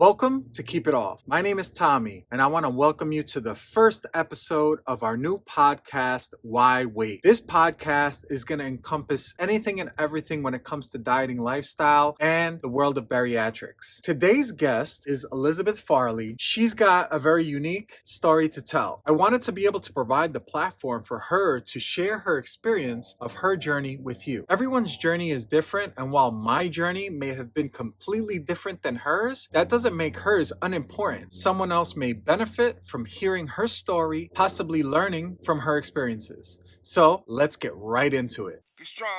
Welcome to Keep It Off. My name is Tommy, and I want to welcome you to the first episode of our new podcast, Why Wait? This podcast is going to encompass anything and everything when it comes to dieting lifestyle and the world of bariatrics. Today's guest is Elizabeth Farley. She's got a very unique story to tell. I wanted to be able to provide the platform for her to share her experience of her journey with you. Everyone's journey is different, and while my journey may have been completely different than hers, that doesn't make hers unimportant. Someone else may benefit from hearing her story, possibly learning from her experiences. So let's get right into it. Be strong.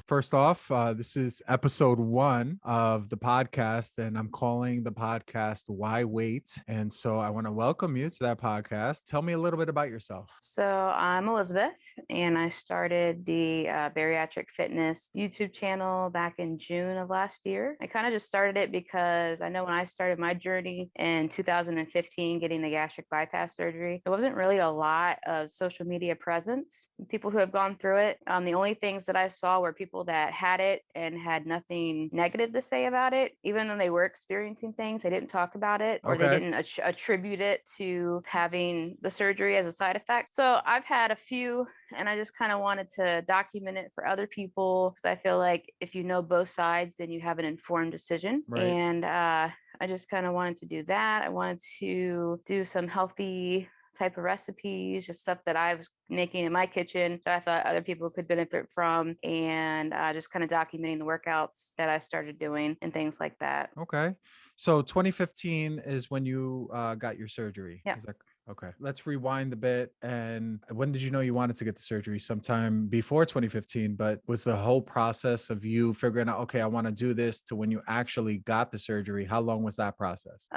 First off, this is episode 1 of the podcast, and I'm calling the podcast Why Wait? And so I want to welcome you to that podcast. Tell me a little bit about yourself. So I'm Elizabeth, and I started the Bariatric Fitness YouTube channel back in June of last year. I kind of just started it because I know when I started my journey in 2015, getting the gastric bypass surgery, there wasn't really a lot of social media presence. People who have gone through it, the only things that I saw were people that had it and had nothing negative to say about it. Even though they were experiencing things, they didn't talk about it, or they didn't attribute it to having the surgery as a side effect. So I've had a few, and I just kind of wanted to document it for other people, because I feel like if you know both sides, then you have an informed decision. Right. And I just kind of wanted to do that. I wanted to do some healthy type of recipes, just stuff that I was making in my kitchen that I thought other people could benefit from, and just kind of documenting the workouts that I started doing and things like that. Okay. So 2015 is when you got your surgery. Yeah. Is that okay? Let's rewind a bit. And when did you know you wanted to get the surgery? Sometime before 2015, but was the whole process of you figuring out, okay, I want to do this, to when you actually got the surgery, how long was that process?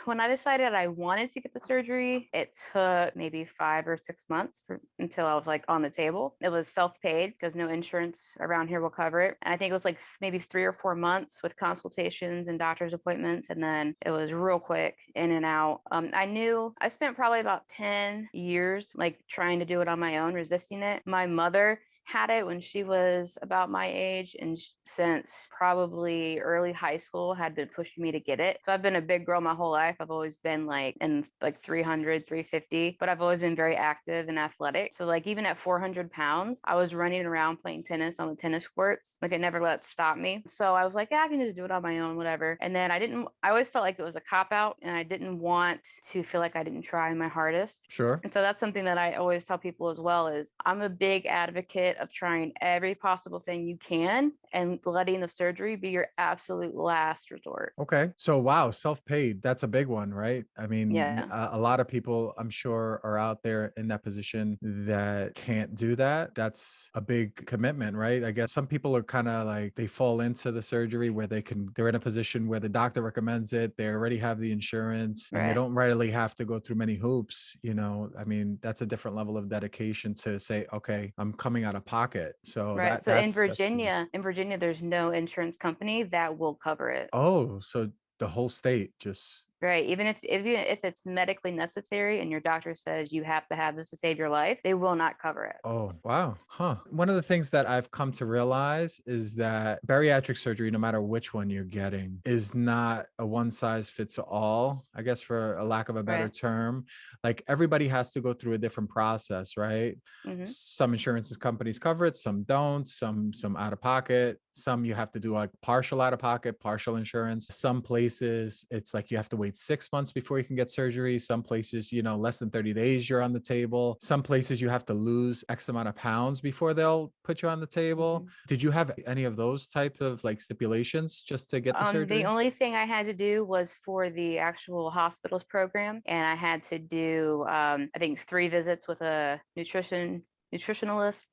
When I decided I wanted to get the surgery, it took maybe 5 or 6 months until I was like on the table. It was self-paid because no insurance around here will cover it. And I think it was like maybe 3 or 4 months with consultations and doctor's appointments. And then it was real quick, in and out. I spent probably about 10 years like trying to do it on my own, resisting it. My mother had it when she was about my age, and since probably early high school had been pushing me to get it. So I've been a big girl my whole life. I've always been like in like 300, 350, but I've always been very active and athletic. So like even at 400 pounds, I was running around playing tennis on the tennis courts. Like it never let it stop me. So I was like, yeah, I can just do it on my own, whatever. And then I always felt like it was a cop out, and I didn't want to feel like I didn't try my hardest. Sure. And so that's something that I always tell people as well, is I'm a big advocate of trying every possible thing you can and letting the surgery be your absolute last resort. Okay. So, wow, self-paid, that's a big one, right? I mean, Yeah. a lot of people, I'm sure, are out there in that position that can't do that. That's a big commitment, right? I guess some people are kind of like, they fall into the surgery where they're in a position where the doctor recommends it. They already have the insurance, and they Right. don't really have to go through many hoops. I mean, that's a different level of dedication to say, okay, I'm coming out of pocket. So Right. So that's huge. in Virginia, there's no insurance company that will cover it. Oh, so the whole state just. Right. Even if it's medically necessary and your doctor says you have to have this to save your life, they will not cover it. Oh, wow. Huh. One of the things that I've come to realize is that bariatric surgery, no matter which one you're getting, is not a one size fits all, I guess, for a lack of a better Right. term. Like everybody has to go through a different process, right? Mm-hmm. Some insurance companies cover it, some don't, some out of pocket. Some you have to do like partial out of pocket, partial insurance. Some places it's like you have to wait 6 months before you can get surgery. Some places, less than 30 days you're on the table. Some places you have to lose X amount of pounds before they'll put you on the table. Mm-hmm. Did you have any of those types of like stipulations just to get the surgery? The only thing I had to do was for the actual hospitals program, and I had to do I think 3 visits with a nutritionalist,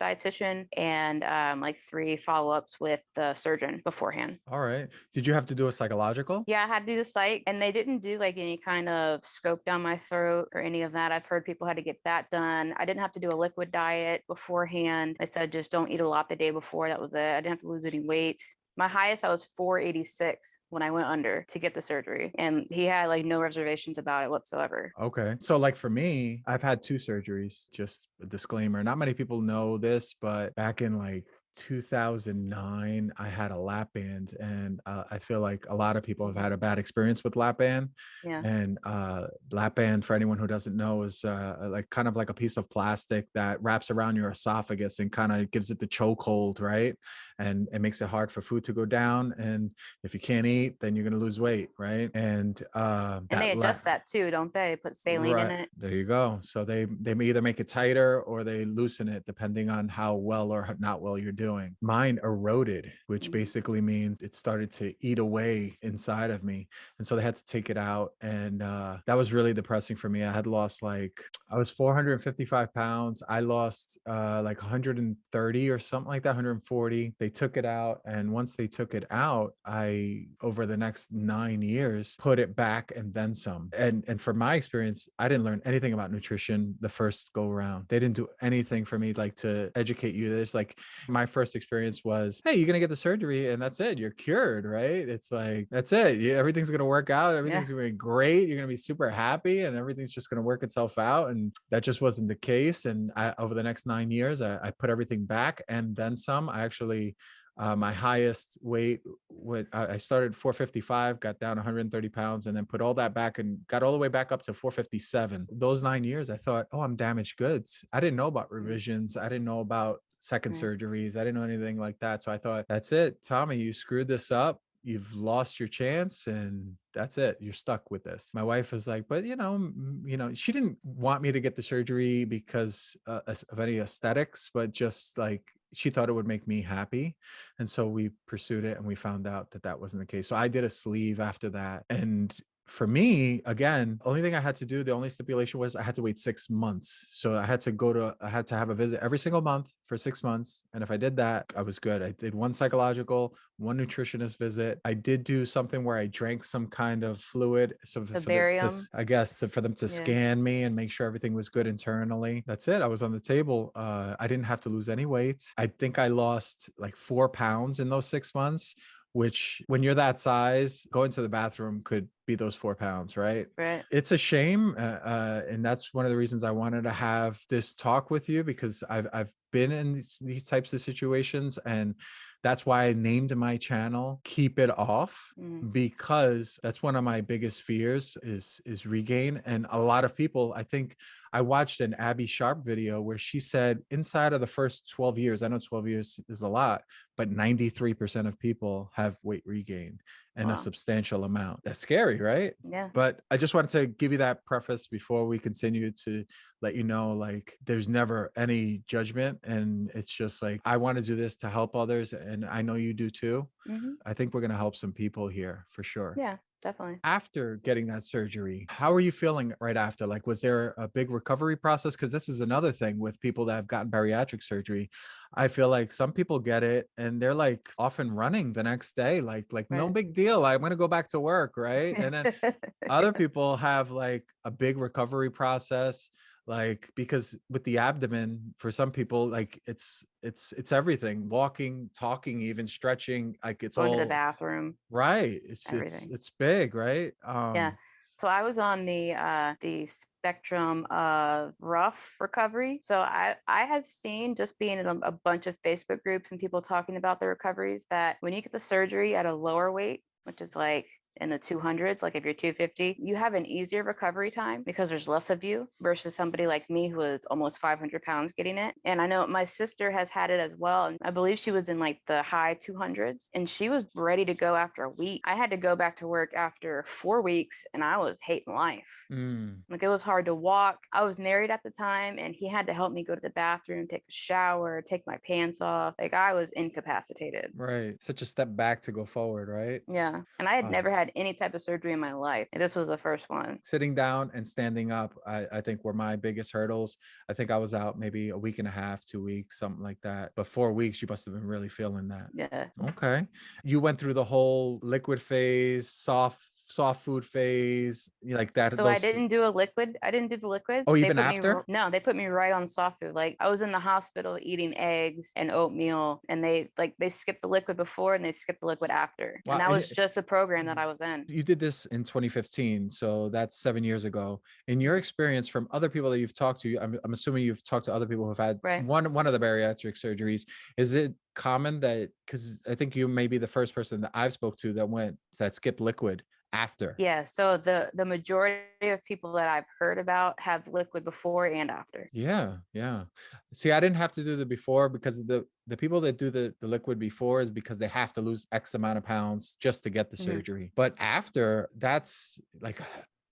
dietitian, and like 3 follow-ups with the surgeon beforehand. All right. Did you have to do a psychological? Yeah, I had to do the psych, and they didn't do like any kind of scope down my throat or any of that. I've heard people had to get that done. I didn't have to do a liquid diet beforehand. I said just don't eat a lot the day before. That was it. I didn't have to lose any weight. My highest, I was 486 when I went under to get the surgery. And he had like no reservations about it whatsoever. Okay. So like for me, I've had 2 surgeries, just a disclaimer. Not many people know this, but back in like 2009, I had a lap band, and I feel like a lot of people have had a bad experience with lap band. Yeah. And lap band, for anyone who doesn't know, is like kind of like a piece of plastic that wraps around your esophagus and kind of gives it the chokehold, right? And it makes it hard for food to go down. And if you can't eat, then you're going to lose weight, right? And And they adjust that too, don't they? Put saline in right it. there you go. So they may either make it tighter or they loosen it depending on how well or not well you're doing. Mine eroded, which basically means it started to eat away inside of me, and so they had to take it out. And that was really depressing for me. I had lost I was 455 pounds. I lost like 130 or something like that, 140. They took it out, and once they took it out, I, over the next 9 years, put it back and then some. And from my experience, I didn't learn anything about nutrition the first go around. They didn't do anything for me like to educate you. There's like, my first experience was, hey, you're gonna get the surgery and that's it, you're cured, right? It's like, that's it, everything's gonna work out, everything's gonna be great, you're gonna be super happy, and everything's just gonna work itself out. And that just wasn't the case. And over the next 9 years, I put everything back and then some. I actually, my highest weight, I started 455, got down 130 pounds, and then put all that back and got all the way back up to 457. Those 9 years, I thought, oh, I'm damaged goods. I didn't know about revisions. I didn't know about second surgeries. I didn't know anything like that. So I thought, that's it, Tommy, you screwed this up. You've lost your chance, and that's it. You're stuck with this. My wife was like, but she didn't want me to get the surgery because of any aesthetics, but just like, she thought it would make me happy. And so we pursued it, and we found out that that wasn't the case. So I did a sleeve after that. And for me, again, only thing I had to do, the only stipulation was I had to wait 6 months. So I had to have a visit every single month for 6 months. And if I did that, I was good. I did one psychological, one nutritionist visit. I did do something where I drank some kind of fluid. So for them to scan me and make sure everything was good internally. That's it. I was on the table. I didn't have to lose any weight. I think I lost like 4 pounds in those 6 months, which, when you're that size, going to the bathroom could be those 4 pounds, right? Right. It's a shame. And that's one of the reasons I wanted to have this talk with you, because I've been in these types of situations. And that's why I named my channel Keep It Off, because that's one of my biggest fears is regain. And a lot of people, I think, I watched an Abbey Sharp video where she said inside of the first 12 years, I know 12 years is a lot, but 93% of people have weight regain, and a substantial amount. That's scary, right? Yeah. But I just wanted to give you that preface before we continue, to let you know, like, there's never any judgment. And it's just like, I want to do this to help others. And I know you do too. I think we're going to help some people here for sure. Yeah, definitely. After getting that surgery, how are you feeling right after? Like, was there a big recovery process? Because this is another thing with people that have gotten bariatric surgery. I feel like some people get it and they're like off and running the next day, like no big deal, I'm going to go back to work, right? And then other people have like a big recovery process, like, because with the abdomen, for some people, like it's everything, walking, talking, even stretching, like it's Going all to the bathroom. right. It's big, right? Yeah. So I was on the spectrum of rough recovery. So I have seen, just being in a bunch of Facebook groups and people talking about the recoveries, that when you get the surgery at a lower weight, which is like in the 200s, like if you're 250, you have an easier recovery time because there's less of you, versus somebody like me who was almost 500 pounds getting it. And I know my sister has had it as well, and I believe she was in like the high 200s, and she was ready to go after a week. I had to go back to work after 4 weeks, and I was hating life. Like, it was hard to walk. I was married at the time, and he had to help me go to the bathroom, take a shower, take my pants off. Like, I was incapacitated. Right. Such a step back to go forward, right? Yeah. And I had never had any type of surgery in my life, and this was the first one. Sitting down and standing up, I think, were my biggest hurdles. I think I was out maybe a week and a half, 2 weeks, something like that. But 4 weeks, you must have been really feeling that. Yeah. Okay. You went through the whole liquid phase, soft soft food phase, like that, So I those. didn't do a liquid. I didn't do the liquid. Oh, They even put me, after? no, they put me right on soft food. Like I was in the hospital eating eggs and oatmeal, and they skipped the liquid before and they skipped the liquid after. Wow. And that And was just the program that I was in. you did this in 2015, so that's 7 years ago. In your experience, from other people that you've talked to, I'm assuming you've talked to other people who've had Right. one of the bariatric surgeries. Is it common that, because I think you may be the first person that I've spoke to that skipped liquid after? Yeah. So the majority of people that I've heard about have liquid before and after. Yeah, yeah. See, I didn't have to do the before, because the people that do the liquid before is because they have to lose X amount of pounds just to get the Mhm. surgery. But after, that's like,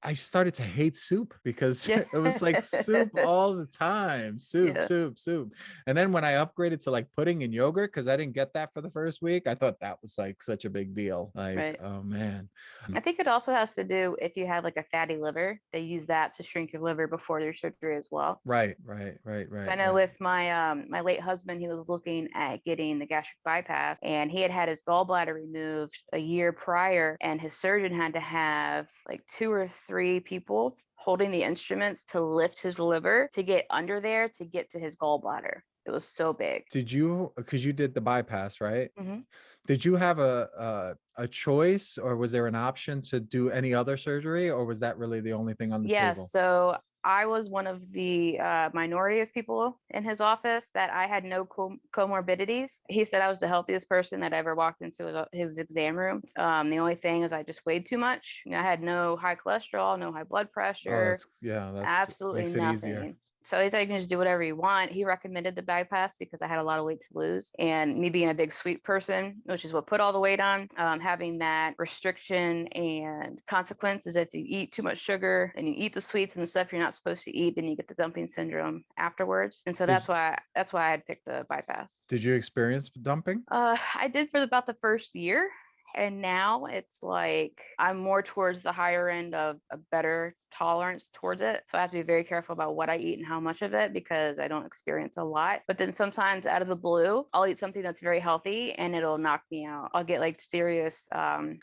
I started to hate soup, because Yeah. it was like soup all the time. Soup, Yeah. soup, soup. And then when I upgraded to like pudding and yogurt, because I didn't get that for the first week, I thought that was like such a big deal. Like, Right. oh man. I think it also has to do if you have like a fatty liver, they use that to shrink your liver before their surgery as well. Right, right, right, So I right, know right. with my late husband, he was looking at getting the gastric bypass, and he had had his gallbladder removed a year prior, and his surgeon had to have like 2 or 3 people holding the instruments to lift his liver to get under there to get to his gallbladder. It was so big. Did you, because you did the bypass, right? Hmm. Did you have a choice, or was there an option to do any other surgery, or was that really the only thing on the Yeah, table? so I was one of the minority of people in his office that I had no comorbidities. He said I was the healthiest person that ever walked into his exam room. The only thing is I just weighed too much. I had no high cholesterol, no high blood Oh, pressure, that's, yeah, that's absolutely makes it easier. nothing. So he said you can just do whatever you want. He recommended the bypass because I had a lot of weight to lose. And me being a big sweet person, which is what put all the weight on, having that restriction and consequences if you eat too much sugar and you eat the sweets and the stuff you're not supposed to eat, then you get the dumping syndrome afterwards. And so Did that's why I had picked the bypass. did you experience dumping? I did for about the first year. And now it's like I'm more towards the higher end of a better tolerance towards it. So I have to be very careful about what I eat and how much of it because I don't experience a lot. But then sometimes out of the blue, I'll eat something that's very healthy and it'll knock me out. I'll get like serious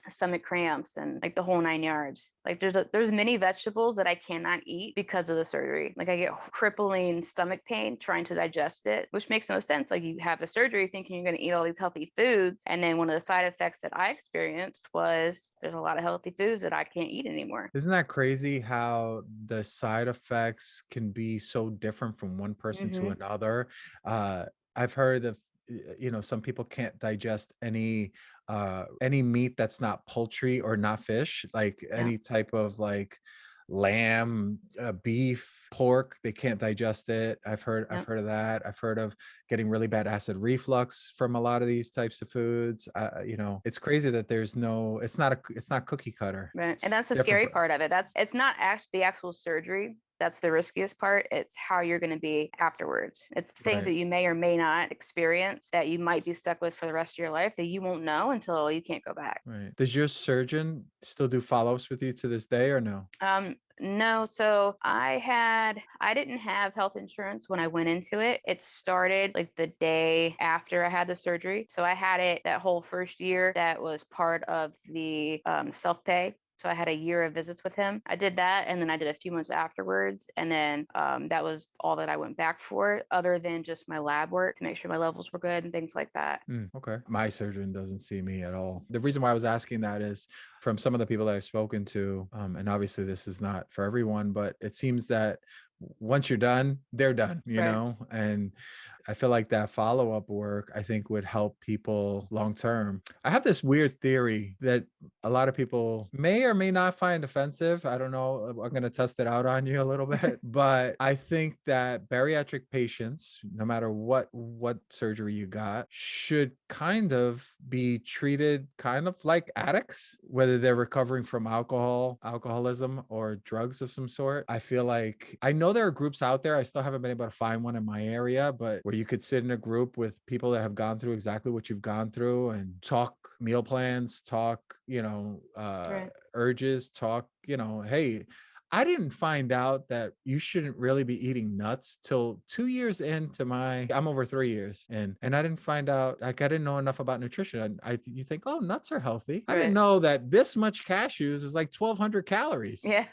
stomach cramps and like the whole 9 yards. Like there's many vegetables that I cannot eat because of the surgery. Like I get crippling stomach pain trying to digest it, which makes no sense. Like you have the surgery thinking you're going to eat all these healthy foods. And then one of the side effects that I experienced was there's a lot of healthy foods that I can't eat anymore. Isn't that crazy how the side effects can be so different from one person to Mm-hmm. another? I've heard of, some people can't digest any meat that's not poultry or not fish, like Yeah. any type of like lamb, beef, pork. They can't digest it. I've Yep. heard of that. I've heard of getting really bad acid reflux from a lot of these types of foods. It's crazy that it's not cookie cutter. Right. And It's that's the different. scary part of it. It's not actually the actual surgery. That's the riskiest part. It's how you're going to be afterwards. It's things Right. that you may or may not experience that you might be stuck with for the rest of your life that you won't know until you can't go back. Right. Does your surgeon still do follow-ups with you to this day, or no? No, so I didn't have health insurance when I went into it. It started like the day after I had the surgery. So I had it that whole first year that was part of the self-pay. So I had a year of visits with him. I did that, and then I did a few months afterwards, and then that was all that I went back for, other than just my lab work to make sure my levels were good and things like that. Okay. My surgeon doesn't see me at all. The reason why I was asking that is from some of the people that I've spoken to, and obviously this is not for everyone, but it seems that once you're done, they're done, Right. and I feel like that follow-up work, I think, would help people long term. I have this weird theory that a lot of people may or may not find offensive. I don't know. I'm going to test it out on you a little bit, but I think that bariatric patients, no matter what surgery you got, should kind of be treated kind of like addicts, whether they're recovering from alcoholism, or drugs of some sort. I feel like, I know there are groups out there. I still haven't been able to find one in my area, but where you could sit in a group with people that have gone through exactly what you've gone through and talk meal plans, talk, Right. urges, talk, hey, I didn't find out that you shouldn't really be eating nuts till 2 years into I'm over 3 years in, and I didn't find out, like, I didn't know enough about nutrition. You think, oh, nuts are healthy. I didn't Right. know that this much cashews is like 1,200 calories. Yeah.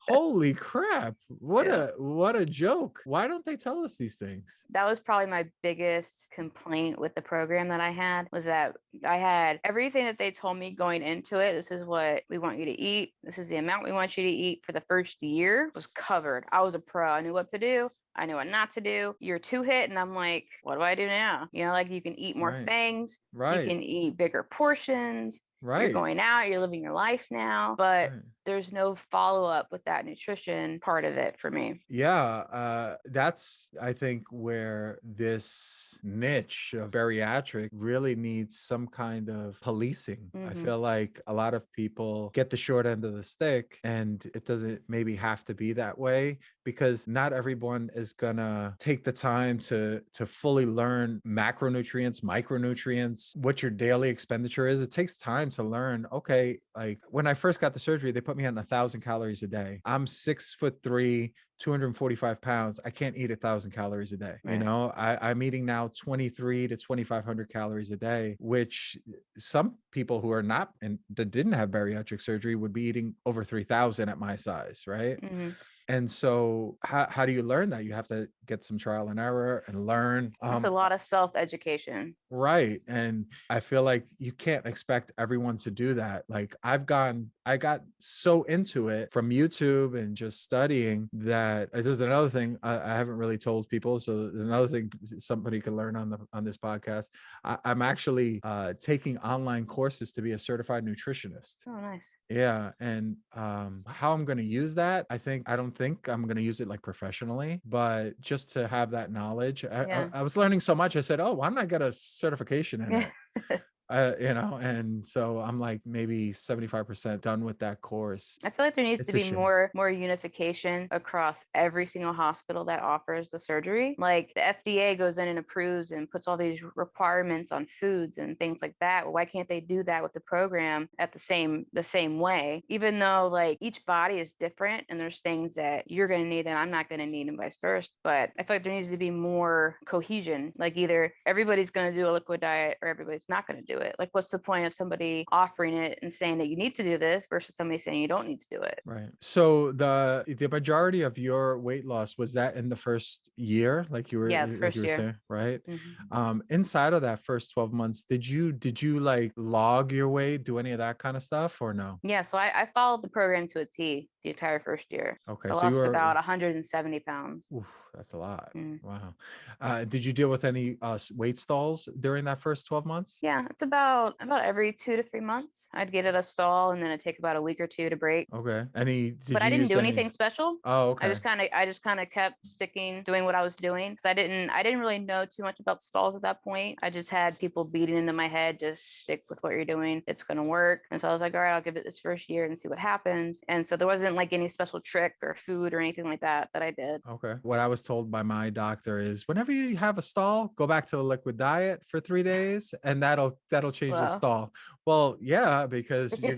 Holy crap. Yeah. What a joke. Why don't they tell us these things? That was probably my biggest complaint with the program that I had, was that I had everything that they told me going into it. This is what we want you to eat. This is the amount we want you to eat for the first year was covered. I was a pro. I knew what to do. I knew what not to do. Year 2 hit, and I'm like, what do I do now? Like you can eat more Right. things. You Right. can eat bigger portions. You're Right. going out, you're living your life now, but Right. there's no follow up with that nutrition part of it for me. Yeah, that's, I think, where this niche of bariatric really needs some kind of policing. I Hmm. feel like a lot of people get the short end of the stick, and it doesn't maybe have to be that way, because not everyone is gonna take the time to fully learn macronutrients, micronutrients, what your daily expenditure is. It takes time to learn. Okay, like when I first got the surgery, they put me on 1,000 calories a day. I'm 6'3", 245 pounds. I can't eat 1,000 calories a day. Right. I'm eating now 23 to 2,500 calories a day, which some people who are not and that didn't have bariatric surgery would be eating over 3,000 at my size, right? Hmm. And so how do you learn that? You have to get some trial and error and learn. That's a lot of self-education. Right. And I feel like you can't expect everyone to do that. Like I got so into it from YouTube and just studying that there's another thing I haven't really told people. So there's another thing somebody can learn on this podcast. I'm actually taking online courses to be a certified nutritionist. Oh, nice. Yeah, and how I'm going to use that, I don't think I'm going to use it like professionally, but just to have that knowledge. Yeah. I was learning so much. I said, "Oh, why don't I get a certification in Yeah. it?" And so I'm like maybe 75% done with that course. I feel like there needs to It's a be shame. more unification across every single hospital that offers the surgery. Like the FDA goes in and approves and puts all these requirements on foods and things like that. Why can't they do that with the program at the same way? Even though like each body is different and there's things that you're going to need that I'm not going to need and vice versa. But I feel like there needs to be more cohesion. Like either everybody's going to do a liquid diet or everybody's not going to do it. Like what's the point of somebody offering it and saying that you need to do this versus somebody saying you don't need to do it? Right. So the majority of your weight loss, was that in the first year, Yeah, the like you first were year. saying, right? Mhm. Inside of that first 12 months, did you like log your weight, do any of that kind of stuff, or no? Yeah, so I followed the program to a T the entire first year. Okay, I so you lost were. about 170 pounds. Oof, that's a lot. Mm. Wow. Did you deal with any weight stalls during that first 12 months? Yeah, it's about every 2 to 3 months. I'd get at a stall and then it'd take about a week or two to break. Okay. But Did I you didn't use do any? anything special. Oh, I okay. just kind of kept sticking, doing what I was doing because I didn't really know too much about stalls at that point. I just had people beating into my head, just stick with what you're doing. It's going to work. And so I was like, all right, I'll give it this first year and see what happens. And so there wasn't like any special trick or food or anything like that I did. Okay. What I was told by my doctor is whenever you have a stall, go back to the liquid diet for 3 days and that'll change the Well, stall. Well, yeah, because I'm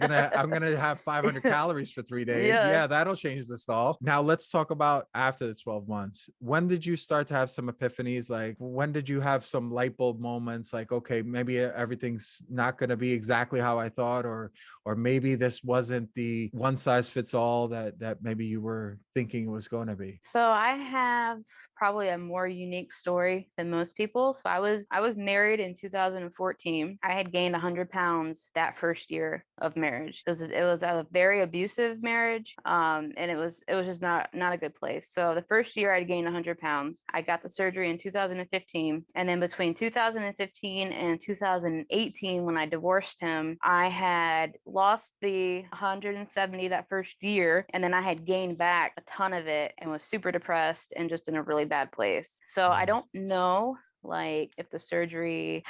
gonna have 500 yeah. calories for 3 days. Yeah. Yeah, that'll change the stall. Now let's talk about after the 12 months. When did you start to have some epiphanies? Like when did you have some light bulb moments? Like, okay, maybe everything's not gonna be exactly how I thought, or maybe this wasn't the one size fits all that maybe you were thinking it was going to be. So I have probably a more unique story than most people. So I was married in 2014. I had gained 100 pounds that first year of marriage. It was a very abusive marriage, and it was just not a good place. So the first year I'd gained 100 pounds. I got the surgery in 2015, and then between 2015 and 2018, when I divorced him, I had lost the 170 that first year, and then I had gained back a ton of it and was super depressed and just in a really bad place. So I don't know like if the surgery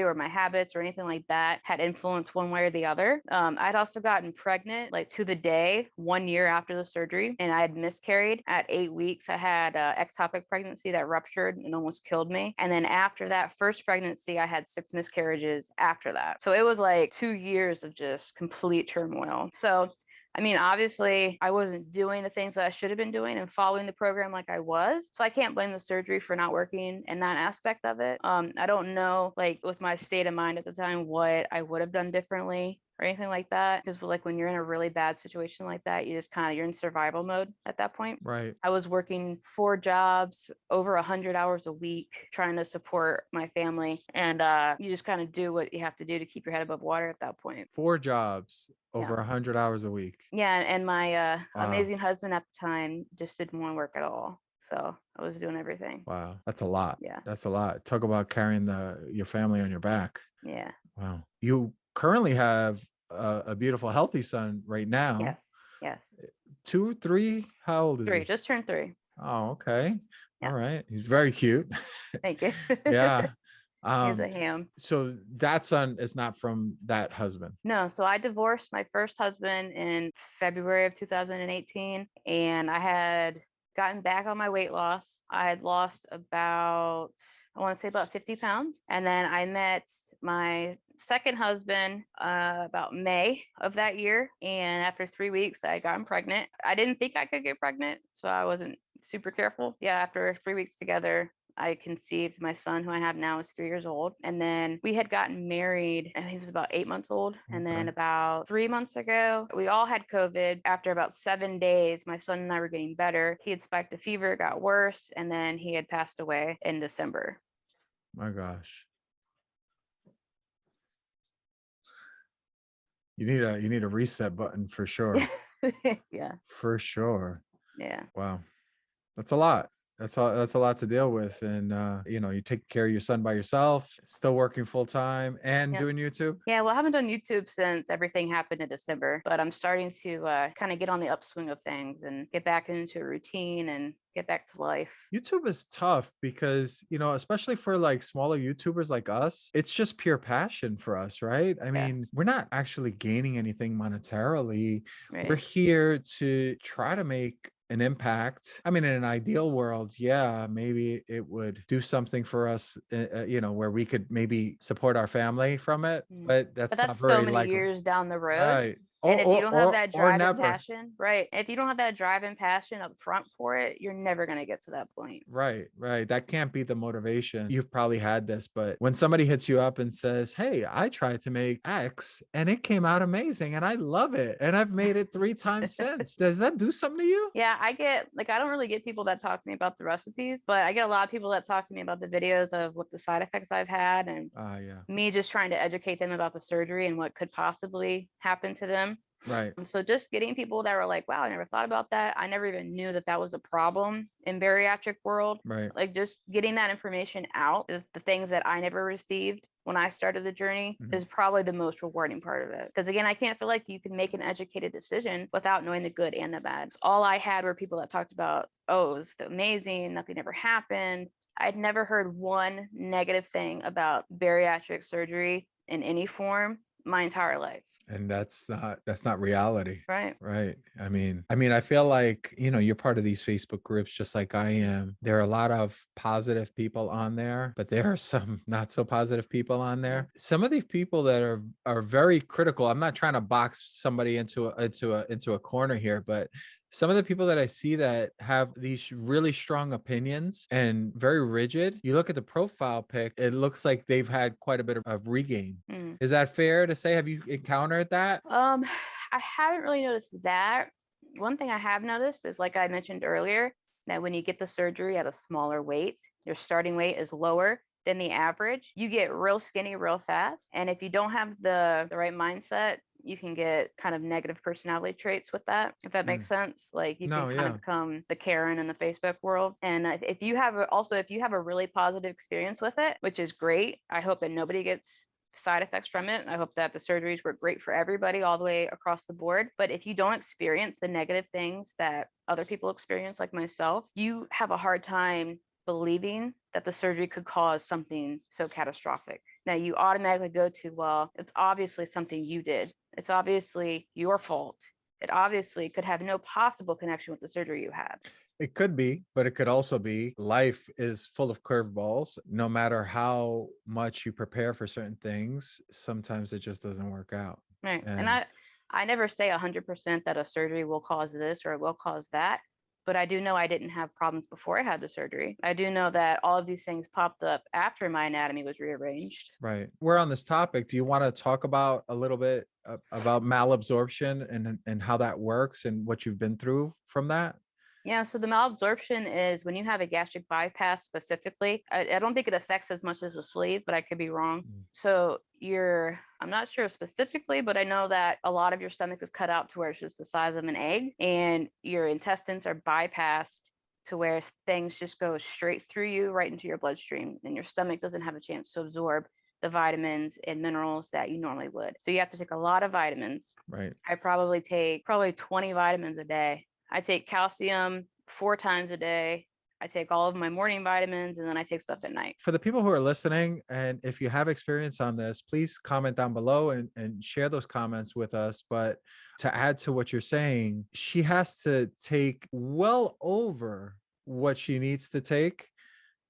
or my habits or anything like that had influenced one way or the other. I'd also gotten pregnant like to the day 1 year after the surgery, and I had miscarried at 8 weeks. I had ectopic pregnancy that ruptured and almost killed me, and then after that first pregnancy I had 6 miscarriages after that. So it was like 2 years of just complete turmoil. So I mean, obviously, I wasn't doing the things that I should have been doing and following the program like I was. So I can't blame the surgery for not working in that aspect of it. I don't know, like with my state of mind at the time, what I would have done differently or anything like that. Because like when you're in a really bad situation like that, you just kind of you're in survival mode at that point. Right. I was working 4 jobs, over 100 hours a week, trying to support my family, and you just kind of do what you have to do to keep your head above water at that point. 4 jobs, Yeah. over 100 hours a week. Yeah, and my Wow. amazing husband at the time just didn't want to work at all. So I was doing everything. Wow. That's a lot. Yeah. That's a lot. Talk about carrying your family on your back. Yeah. Wow. You currently have a beautiful, healthy son right now. Yes. Yes. 2, 3? How old is 3. he? Just turned 3. Oh, okay. Yeah. All right. He's very cute. Thank you. Yeah. He's a ham. So that son is not from that husband. No, so I divorced my first husband in February of 2018, and I had gotten back on my weight loss. I had lost about, I want to say about 50 pounds. And then I met my second husband about May of that year. And after 3 weeks, I had gotten pregnant. I didn't think I could get pregnant, so I wasn't super careful. Yeah, after 3 weeks together, I conceived my son, who I have now is 3 years old. And then we had gotten married, and he was about 8 months old. And then about 3 months ago, we all had COVID. After about 7 days, my son and I were getting better. He had spiked a fever, got worse, and then he had passed away in December. My gosh. You need a reset button for sure. Yeah. For sure. Yeah. Wow. That's a lot. That's a lot to deal with. And you take care of your son by yourself, still working full time and doing YouTube. Yeah, well, I haven't done YouTube since everything happened in December, but I'm starting to kind of get on the upswing of things and get back into a routine and get back to life. YouTube is tough because, especially for like smaller YouTubers like us, it's just pure passion for us, right? I mean, we're not actually gaining anything monetarily. Right. We're here to try to make an impact. I mean, in an ideal world, yeah, maybe it would do something for us, where we could maybe support our family from it, but that's not very so many likely. years down the road. Right. And if you don't have that drive and never. passion, right? If you don't have that drive and passion up front for it, you're never going to get to that point. Right. That can't be the motivation. You've probably had this, but when somebody hits you up and says, hey, I tried to make X and it came out amazing and I love it and I've made it 3 times since, does that do something to you? Yeah, I don't really get people that talk to me about the recipes, but I get a lot of people that talk to me about the videos of what the side effects I've had and me just trying to educate them about the surgery and what could possibly happen to them. Right. So just getting people that were like, wow, I never thought about that. I never even knew that was a problem in bariatric world. Right. Like just getting that information out is the things that I never received when I started the journey is probably the most rewarding part of it. Because again, I can't feel like you can make an educated decision without knowing the good and the bad. All I had were people that talked about, oh, it was amazing, nothing ever happened. I'd never heard one negative thing about bariatric surgery in any form my entire life. And that's not reality. Right. I mean, I feel like, you're part of these Facebook groups just like I am. There are a lot of positive people on there, but there are some not so positive people on there. Some of these people that are very critical. I'm not trying to box somebody into a corner here, but some of the people that I see that have these really strong opinions and very rigid, you look at the profile pic, it looks like they've had quite a bit of regain. Is that fair to say? Have you encountered that? I haven't really noticed that. One thing I have noticed is, like I mentioned earlier, that when you get the surgery at a smaller weight, your starting weight is lower than the average. You get real skinny real fast. And if you don't have the right mindset, you can get kind of negative personality traits with that, if that makes sense. Like you can kind of become the Karen in the Facebook world. And if you have a really positive experience with it, which is great, I hope that nobody gets side effects from it. I hope that the surgeries were great for everybody all the way across the board. But if you don't experience the negative things that other people experience, like myself, you have a hard time believing that the surgery could cause something so catastrophic. Now you automatically go to, well, it's obviously something you did. It's obviously your fault. It obviously could have no possible connection with the surgery you had. It could be, but it could also be life is full of curveballs. No matter how much you prepare for certain things, sometimes it just doesn't work out. Right. And And I never say 100% that a surgery will cause this or it will cause that, but I do know I didn't have problems before I had the surgery. I do know that all of these things popped up after my anatomy was rearranged. Right. We're on this topic. Do you want to talk about a little bit about malabsorption and how that works and what you've been through from that? Yeah, so the malabsorption is when you have a gastric bypass specifically. I don't think it affects as much as the sleeve, but I could be wrong. So I'm not sure specifically, but I know that a lot of your stomach is cut out to where it's just the size of an egg, and your intestines are bypassed to where things just go straight through you right into your bloodstream, and your stomach doesn't have a chance to absorb the vitamins and minerals that you normally would. So you have to take a lot of vitamins. Right. I probably take 20 vitamins a day. I take calcium 4 times a day. I take all of my morning vitamins, and then I take stuff at night. For the people who are listening, and if you have experience on this, please comment down below and share those comments with us. But to add to what you're saying, she has to take well over what she needs to take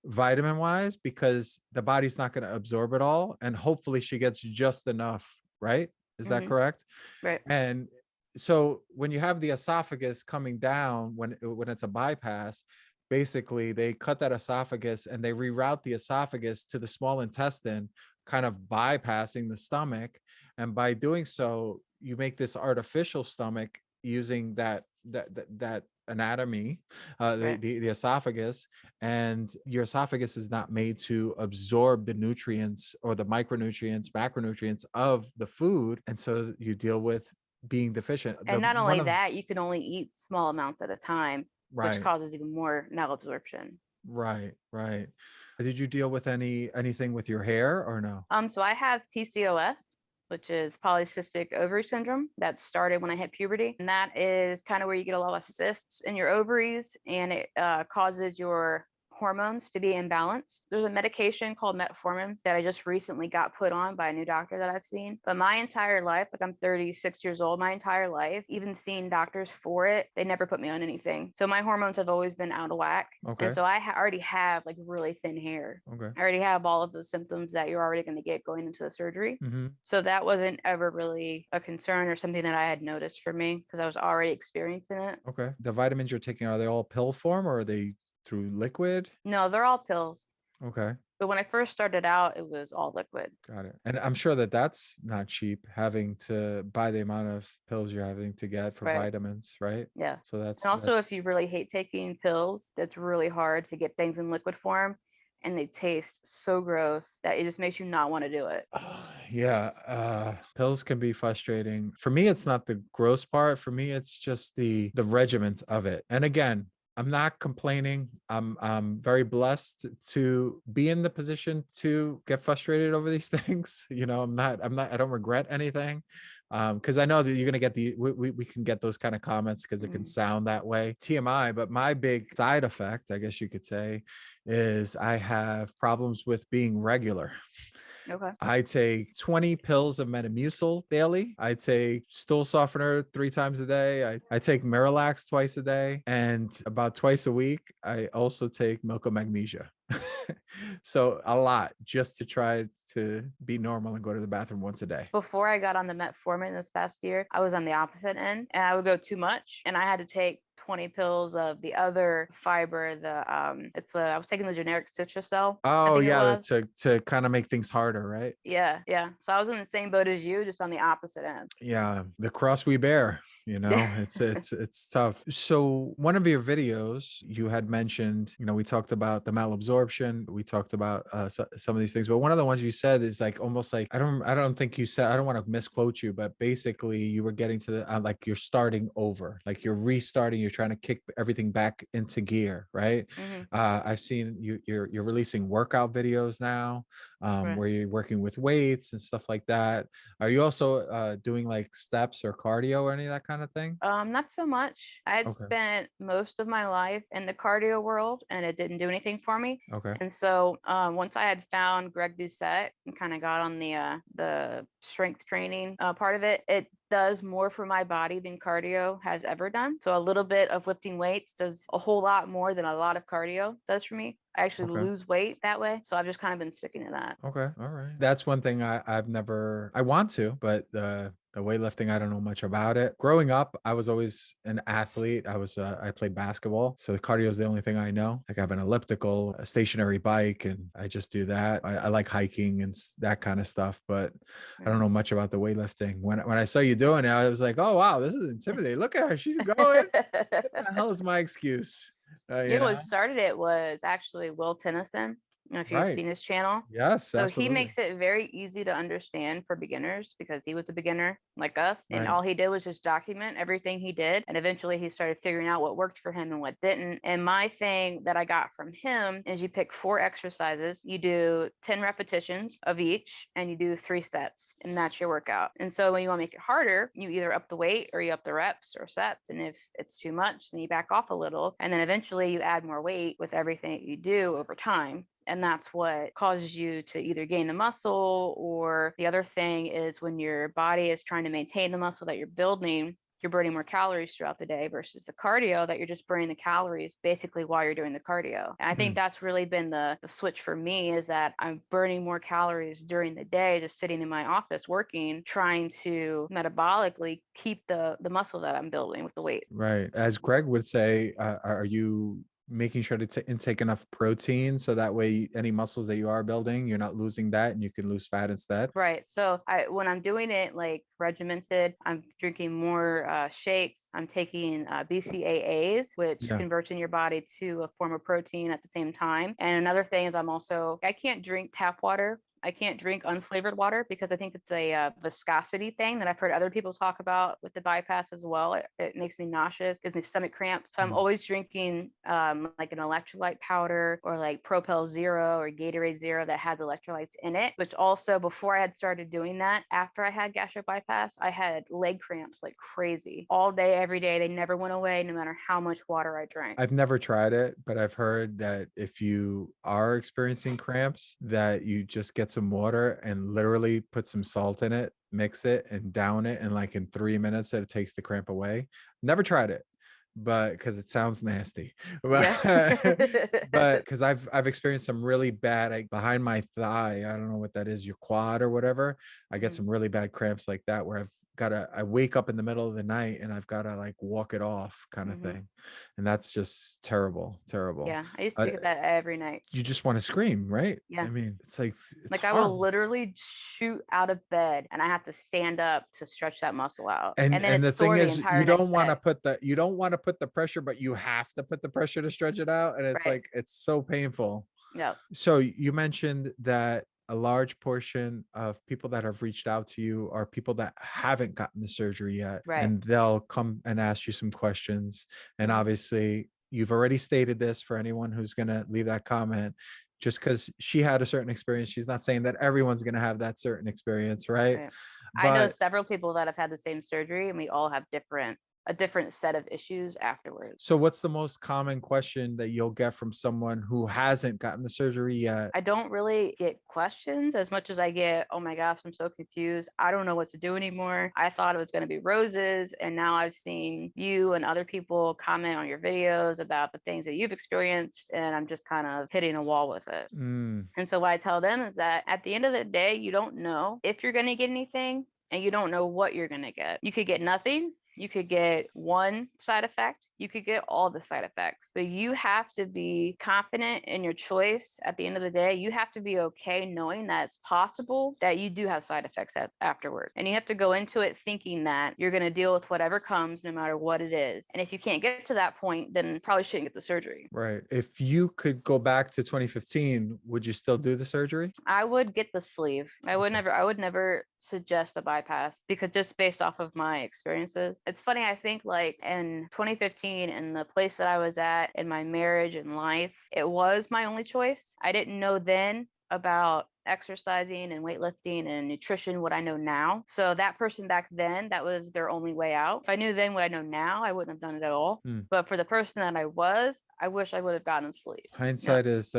vitamin wise, because the body's not going to absorb it all. And hopefully she gets just enough, right? Is that correct? Right. And so when you have the esophagus coming down, when it's a bypass, basically they cut that esophagus and they reroute the esophagus to the small intestine, kind of bypassing the stomach. And by doing so, you make this artificial stomach using that anatomy, the esophagus, and your esophagus is not made to absorb the nutrients or the micronutrients, macronutrients of the food. And so you deal with being deficient. And not only that, you can only eat small amounts at a time, which causes even more malabsorption. Right. Did you deal with anything with your hair or no? So I have PCOS, which is polycystic ovary syndrome. That started when I hit puberty. And that is kind of where you get a lot of cysts in your ovaries, and it causes your hormones to be imbalanced. There's a medication called metformin that I just recently got put on by a new doctor that I've seen. But my entire life, like I'm 36 years old, my entire life, even seeing doctors for it, they never put me on anything. So my hormones have always been out of whack. Okay. And so I already have like really thin hair. Okay. I already have all of those symptoms that you're already going to get going into the surgery. Mm-hmm. So that wasn't ever really a concern or something that I had noticed for me because I was already experiencing it. Okay. The vitamins you're taking, are they all pill form or are they through liquid? No, they're all pills. Okay. But when I first started out, it was all liquid. Got it. And I'm sure that that's not cheap, having to buy the amount of pills you're having to get for vitamins, right? Yeah. So that's, and also if you really hate taking pills, that's really hard to get things in liquid form. And they taste so gross that it just makes you not want to do it. Yeah. Pills can be frustrating. For me, it's not the gross part. For me, it's just the regiment of it. And again, I'm not complaining. I'm very blessed to be in the position to get frustrated over these things. You know, I don't regret anything. Because I know that you're gonna get we can get those kind of comments because it can sound that way. TMI, but my big side effect, I guess you could say, is I have problems with being regular. Okay. I take 20 pills of Metamucil daily. I take stool softener 3 times a day. I take Miralax twice a day, and about twice a week, I also take milk of magnesia. So a lot, just to try to be normal and go to the bathroom once a day. Before I got on the metformin this past year, I was on the opposite end, and I would go too much, and I had to take 20 pills of the other fiber. I was taking the generic Citracel. Oh yeah, to kind of make things harder, right? Yeah. So I was in the same boat as you, just on the opposite end. Yeah, the cross we bear, you know, it's tough. So one of your videos, you had mentioned, you know, we talked about the malabsorption, we talked about some of these things, but one of the ones you said is like almost like I don't think you said, I don't want to misquote you, but basically you were getting to the like you're starting over, like you're restarting, you're trying to kick everything back into gear, right? I've seen you're releasing workout videos now, where you're working with weights and stuff like that. Are you also doing like steps or cardio or any of that kind of thing? Not so much. I had spent most of my life in the cardio world, and it didn't do anything for me. Okay. And so once I had found Greg Doucette and kind of got on the strength training part of it, it does more for my body than cardio has ever done. So a little bit of lifting weights does a whole lot more than a lot of cardio does for me. I actually lose weight that way. So I've just kind of been sticking to that. Okay. All right. That's one thing I want to, but The weightlifting, I don't know much about it. Growing up, I was always an athlete. I played basketball. So the cardio is the only thing I know. Like I have an elliptical, a stationary bike, and I just do that. I like hiking and that kind of stuff, but I don't know much about the weightlifting. When I saw you doing it, I was like, oh, wow, this is intimidating. Look at her. She's going. What the hell is my excuse? You know what started it was actually Will Tennyson. I don't know if you've Right. seen his channel. Yes, So absolutely. he makes it very easy to understand for beginners because he was a beginner like us. And Right. all he did was just document everything he did. And eventually he started figuring out what worked for him and what didn't. And my thing that I got from him is you pick 4 exercises, you do 10 repetitions of each, and you do 3 sets, and that's your workout. And so when you want to make it harder, you either up the weight or you up the reps or sets. And if it's too much, then you back off a little. And then eventually you add more weight with everything that you do over time. And that's what causes you to either gain the muscle, or the other thing is when your body is trying to maintain the muscle that you're building, you're burning more calories throughout the day versus the cardio that you're just burning the calories basically while you're doing the cardio. And I think that's really been the switch for me, is that I'm burning more calories during the day, just sitting in my office working, trying to metabolically keep the muscle that I'm building with the weight. Right. As Greg would say, are you making sure to intake enough protein so that way any muscles that you are building, you're not losing that and you can lose fat instead? Right. So when I'm doing it like regimented, I'm drinking more shakes. I'm taking BCAAs, which converts in your body to a form of protein at the same time. And another thing is I can't drink tap water. I can't drink unflavored water because I think it's a viscosity thing that I've heard other people talk about with the bypass as well. It makes me nauseous, gives me stomach cramps. So I'm always drinking like an electrolyte powder or like Propel Zero or Gatorade Zero that has electrolytes in it, which also before I had started doing that, after I had gastric bypass, I had leg cramps like crazy all day, every day. They never went away no matter how much water I drank. I've never tried it, but I've heard that if you are experiencing cramps, that you just get some water and literally put some salt in it, mix it and down it, and like in 3 minutes that it takes the cramp away. Never tried it, but because it sounds nasty, but because I've experienced some really bad, like behind my thigh, I don't know what that is, your quad or whatever, I get some really bad cramps like that where I wake up in the middle of the night and I've got to like walk it off kind of thing. And that's just terrible. Yeah. I used to get that every night. You just want to scream, right? Yeah. I mean, it's like I will literally shoot out of bed and I have to stand up to stretch that muscle out. And then the it's thing sore is, the entire you don't want to next put the pressure, but you have to put the pressure to stretch it out. And it's Right. like, it's so painful. Yeah. So you mentioned that a large portion of people that have reached out to you are people that haven't gotten the surgery yet. Right. And they'll come and ask you some questions. And obviously you've already stated this for anyone who's going to leave that comment. Just because she had a certain experience, she's not saying that everyone's going to have that certain experience, right? I know several people that have had the same surgery, and we all have a different set of issues afterwards. So what's the most common question that you'll get from someone who hasn't gotten the surgery yet? I don't really get questions as much as I get, oh my gosh, I'm so confused. I don't know what to do anymore. I thought it was going to be roses. And now I've seen you and other people comment on your videos about the things that you've experienced. And I'm just kind of hitting a wall with it. And so what I tell them is that at the end of the day, you don't know if you're going to get anything, and you don't know what you're going to get. You could get nothing. You could get one side effect. You could get all the side effects, but you have to be confident in your choice. At the end of the day, you have to be okay knowing that it's possible that you do have side effects afterward. And you have to go into it thinking that you're going to deal with whatever comes, no matter what it is. And if you can't get to that point, then probably shouldn't get the surgery. Right. If you could go back to 2015, would you still do the surgery? I would get the sleeve. I would never suggest a bypass, because just based off of my experiences, it's funny. I think like in 2015, and the place that I was at in my marriage and life, it was my only choice. I didn't know then about exercising and weightlifting and nutrition what I know now. So that person back then, that was their only way out. If I knew then what I know now, I wouldn't have done it at all. But for the person that I was, I wish I would have gotten sleep. Hindsight is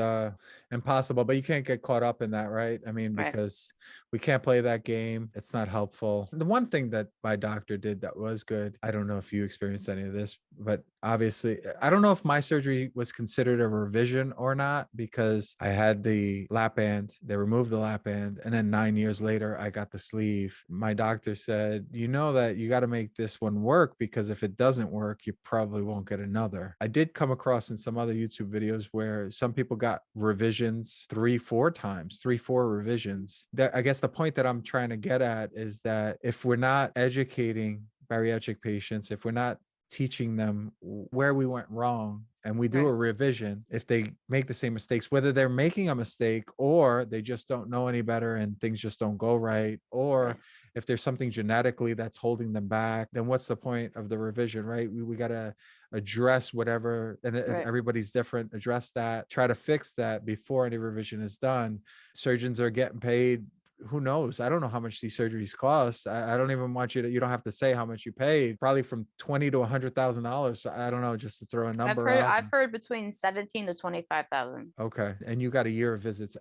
impossible, but you can't get caught up in that, right? I mean, because we can't play that game. It's not helpful. The one thing that my doctor did that was good, I don't know if you experienced any of this, but obviously, I don't know if my surgery was considered a revision or not, because I had the lap band. They removed remove the lap band. And then 9 years later, I got the sleeve. My doctor said, you know that you got to make this one work, because if it doesn't work, you probably won't get another. I did come across in some other YouTube videos where some people got revisions 3-4 times, 3-4 revisions. That, I guess the point that I'm trying to get at is that if we're not educating bariatric patients, if we're not teaching them where we went wrong, and we do a revision, if they make the same mistakes, whether they're making a mistake or they just don't know any better and things just don't go right, or if there's something genetically that's holding them back, then what's the point of the revision, right? We got to address whatever, and everybody's different, address that, try to fix that before any revision is done. Surgeons are getting paid, who knows? I don't know how much these surgeries cost. I don't even want you don't have to say how much you paid, probably from $20,000 to $100,000. So I don't know, just to throw a number out. I've heard between 17 to 25,000. Okay. And you got a year of visits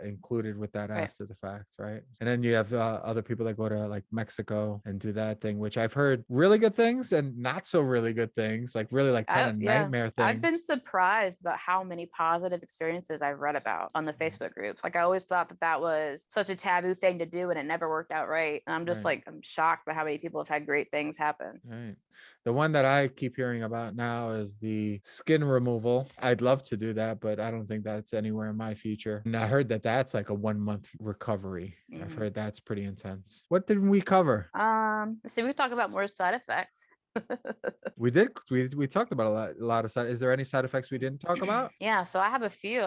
included with that after the fact, right? And then you have other people that go to like Mexico and do that thing, which I've heard really good things and not so really good things, like really like kind of nightmare things. I've been surprised about how many positive experiences I've read about on the Facebook groups. Like I always thought that was such a taboo thing to do, and it never worked out right. I'm just like, I'm shocked by how many people have had great things happen. Right. The one that I keep hearing about now is the skin removal. I'd love to do that, but I don't think that's anywhere in my future. And I heard that that's like a 1-month recovery. I've heard that's pretty intense. What did we cover? So we talk about more side effects. We talked about a lot of side. Is there any side effects we didn't talk about? Yeah, so I have a few.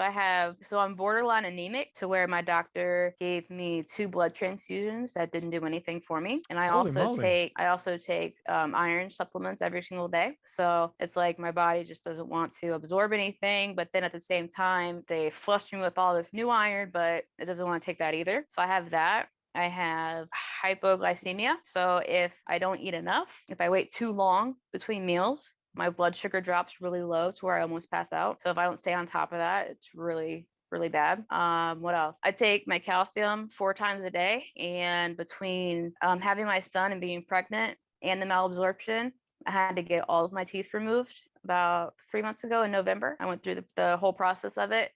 So I'm borderline anemic, to where my doctor gave me 2 blood transfusions that didn't do anything for me. And I also take iron supplements every single day. So it's like my body just doesn't want to absorb anything, but then at the same time they flush me with all this new iron, but it doesn't want to take that either. So I have that. I have hypoglycemia. So if I don't eat enough, if I wait too long between meals, my blood sugar drops really low to where I almost pass out. So if I don't stay on top of that, it's really bad. What else? I take my calcium 4 times a day. And between having my son and being pregnant and the malabsorption, I had to get all of my teeth removed about 3 months ago in November. I went through the whole process of it.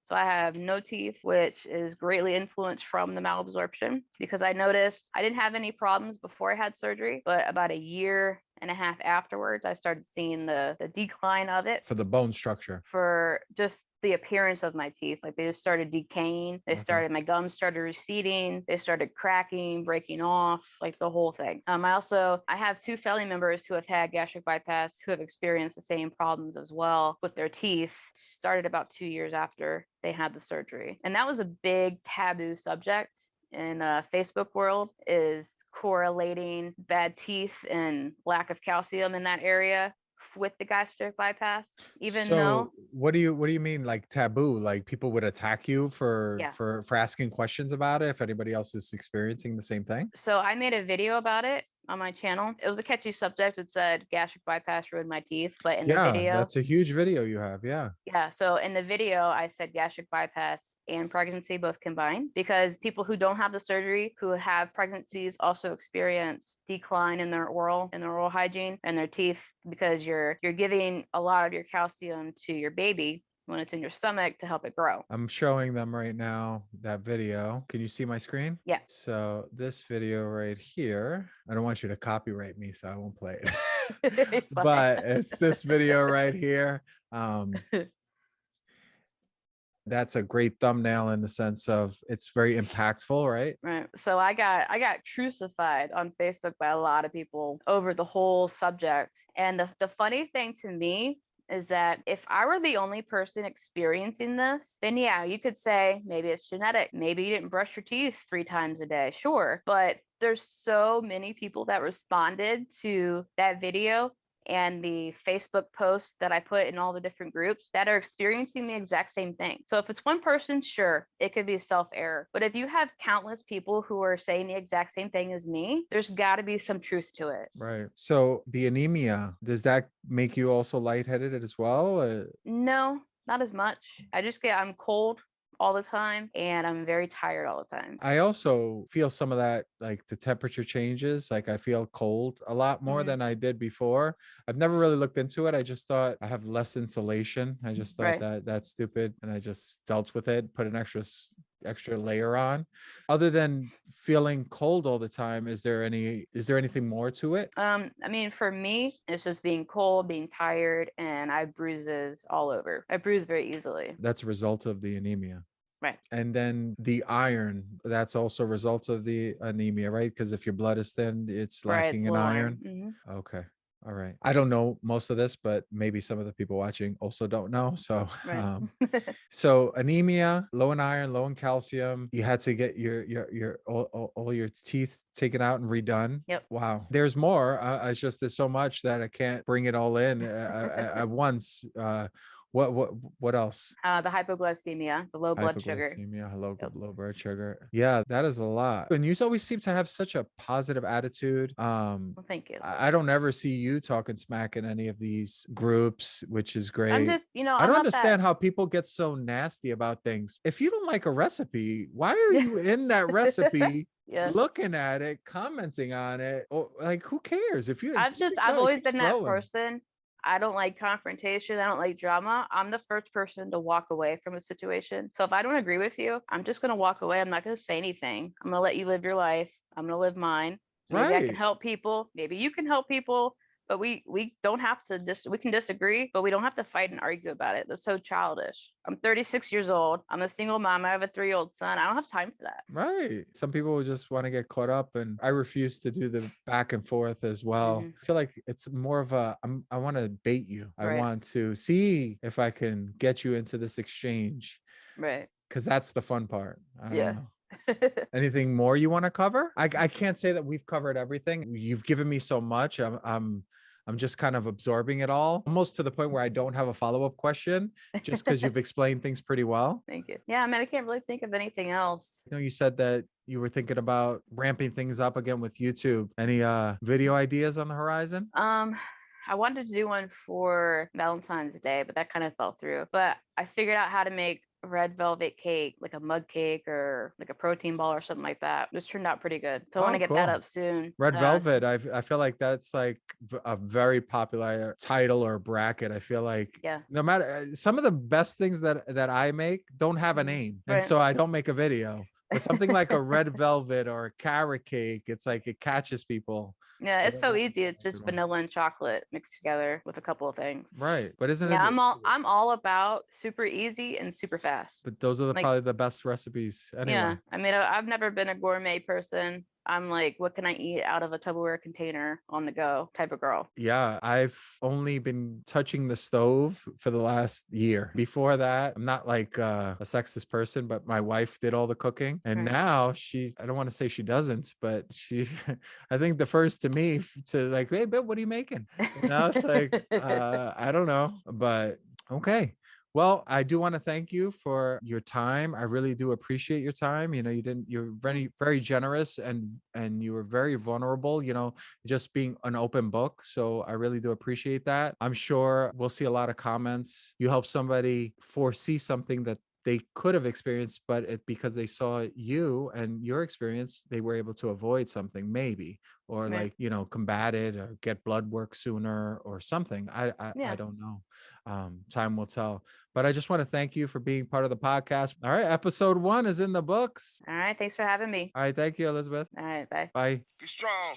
So I have no teeth, which is greatly influenced from the malabsorption, because I noticed I didn't have any problems before I had surgery, but about a year and a half afterwards, I started seeing the decline of it. For the bone structure. For just the appearance of my teeth. Like they just started decaying. My gums started receding. They started cracking, breaking off, like the whole thing. I have 2 family members who have had gastric bypass who have experienced the same problems as well with their teeth. Started about 2 years after they had the surgery. And that was a big taboo subject in Facebook world, is correlating bad teeth and lack of calcium in that area with the gastric bypass. What do you mean, like taboo? Like people would attack you for asking questions about it if anybody else is experiencing the same thing? So I made a video about it on my channel. It was a catchy subject. It said gastric bypass ruined my teeth, but in the video, that's a huge video you have. Yeah. So in the video, I said gastric bypass and pregnancy both combined, because people who don't have the surgery, who have pregnancies, also experience decline in their oral hygiene and their teeth, because you're giving a lot of your calcium to your baby when it's in your stomach to help it grow. I'm showing them right now that video. Can you see my screen? Yeah. So this video right here, I don't want you to copyright me, so I won't play it. But it's this video right here. That's a great thumbnail in the sense of it's very impactful, right? Right. So I got crucified on Facebook by a lot of people over the whole subject. And the funny thing to me is that if I were the only person experiencing this, then yeah, you could say maybe it's genetic. Maybe you didn't brush your teeth 3 times a day. Sure. But there's so many people that responded to that video and the Facebook posts that I put in all the different groups that are experiencing the exact same thing. So if it's one person, sure, it could be self-error. But if you have countless people who are saying the exact same thing as me, there's got to be some truth to it. Right. So the anemia, does that make you also lightheaded as well? No, not as much. I'm cold all the time, and I'm very tired all the time. I also feel some of that, like the temperature changes. Like I feel cold a lot more than I did before. I've never really looked into it. I just thought I have less insulation. I just thought that's stupid, and I just dealt with it, put an extra extra layer on. Other than feeling cold all the time, is there anything more to it? I mean, for me, it's just being cold, being tired, and I have bruises all over. I bruise very easily. That's a result of the anemia. Right. And then the iron, that's also a result of the anemia, right? Because if your blood is thin, it's Right. lacking in Low iron. Mhm. Okay. All right. I don't know most of this, but maybe some of the people watching also don't know. So, Right. so anemia, low in iron, low in calcium. You had to get your all your teeth taken out and redone. Yep. Wow. There's more. It's just there's so much that I can't bring it all in at once. What else? The hypoglycemia, the low blood sugar. Hypoglycemia, low, Yep. low blood sugar. Yeah, that is a lot. And you always seem to have such a positive attitude. Well, thank you. I don't ever see you talking smack in any of these groups, which is great. I'm just, I I'm don't not understand that. how people get so nasty about things. If you don't like a recipe, why are you in that recipe? Yeah. Looking at it, commenting on it, or like who cares? If you I've always been that person. I don't like confrontation. I don't like drama. I'm the first person to walk away from a situation. So if I don't agree with you, I'm just going to walk away. I'm not going to say anything. I'm going to let you live your life. I'm going to live mine. Maybe I can Right. help people. Maybe you can help people. But we don't have to we can disagree, but we don't have to fight and argue about it. That's so childish. I'm 36 years old. I'm a single mom. I have a 3-year-old son. I don't have time for that. Right. Some people just want to get caught up, and I refuse to do the back and forth as well. I feel like it's more of I want to bait you. I Right. want to see if I can get you into this exchange. Right. Because that's the fun part. I don't Yeah. know. Anything more you want to cover? I can't say that we've covered everything. You've given me so much. I'm just kind of absorbing it all, almost to the point where I don't have a follow-up question, just because you've explained things pretty well. Thank you. Yeah, I mean, I can't really think of anything else. You said that you were thinking about ramping things up again with YouTube. Any video ideas on the horizon? I wanted to do one for Valentine's Day, but that kind of fell through. But I figured out how to make red velvet cake, like a mug cake or like a protein ball or something like that. This turned out pretty good. So I want to get that up soon. Red velvet. I feel like that's like a very popular title or bracket. I feel like no matter some of the best things that I make don't have a name. And so I don't make a video. But something like a red velvet or a carrot cake, it's like it catches people. Yeah, it's so easy. It's just vanilla and chocolate mixed together with a couple of things. Right. But isn't it? Yeah, I'm all about super easy and super fast. But those are probably the best recipes anyway. Yeah. I mean, I've never been a gourmet person. I'm like, what can I eat out of a Tupperware container on the go type of girl. Yeah, I've only been touching the stove for the last year. Before that, I'm not like a sexist person, but my wife did all the cooking. And now I don't want to say she doesn't, but I think the first to me to like, hey, babe, what are you making? It's like, I don't know, but okay. Well, I do want to thank you for your time. I really do appreciate your time. You're very, very generous and you were very vulnerable, just being an open book. So I really do appreciate that. I'm sure we'll see a lot of comments. You help somebody foresee something that they could have experienced, but because they saw you and your experience, they were able to avoid something maybe, or combat it or get blood work sooner or something. I don't know. Time will tell. But I just want to thank you for being part of the podcast. All right, episode 1 is in the books. All right, thanks for having me. All right, thank you, Elizabeth. All right, bye. Bye. Be strong.